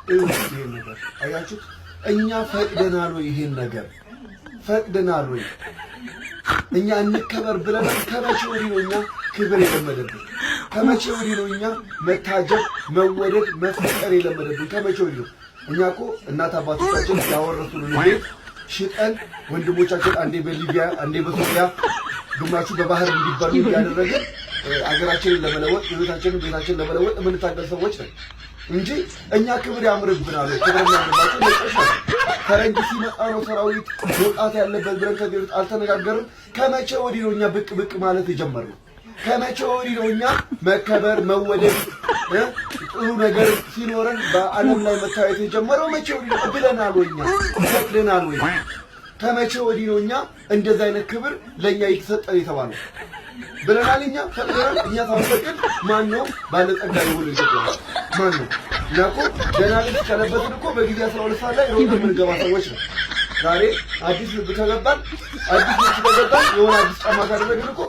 ይሄን ነገር አያችሁ እኛ ፈቅደናል ወይ ይሄን ነገር ፈቅደናል ወይ እኛ እንከበር ብለን ከመቼ ወዲህ ነው እኛ ክብር የለመደብን ከመቼ ወዲህ ነው እኛ መታጀብ መወደድ መፈቀር የለመደብን ከመቼ ወዲህ ነው እኛ እኮ እናት አባቶቻችን ያወረሱን ቤት ሽጠን ወንድሞቻችን አንዴ በሊቢያ አንዴ በሶሪያ ግማሹ በባህር እንዲበሉ ያደረገ አገራችንን ለመለወጥ ቤታችንን ለመለወጥ የምንታገል ሰዎች ነን እንጂ እኛ ክብር ያምርብናል ክብር ያምርባቸው ለቀሽ ፈረንጅ ሲመጣ ነው ሰራዊት መውጣት ያለበት ብለን ከዚህ በፊት አልተነጋገርም ከመቼ ወዲህ ነው እኛ ብቅ ማለት የጀመርነው ከመቼ ወዲህ ነው እኛ መከበር መወደድ ጥሩ ነገር ሲኖረን በዓለም ላይ መታየት የጀመረው መቼ ወዲህ ነው ብለናል ወይ እኛ ፈቅደናል ወይ ከመቼ ወዲህ ነው እኛ እንደዛ አይነት ክብር ለኛ ይተሰጠን የተባለው ብለናል እኛ ፈቅደናል እኛ ታውቀን ማን ነው ባለጸጋ ይሁን ይገባል ማን ነው ያቆ ደናልስ ከለበትን እኮ በጊዜ 12 ሰዓት ላይ ሮጥ የምንገባ ሰዎች ነው ዛሬ አዲስ ልብ ከገባን አዲስ ልብ ከገባን የሆነ አዲስ ጫማ ካደረግን እኮ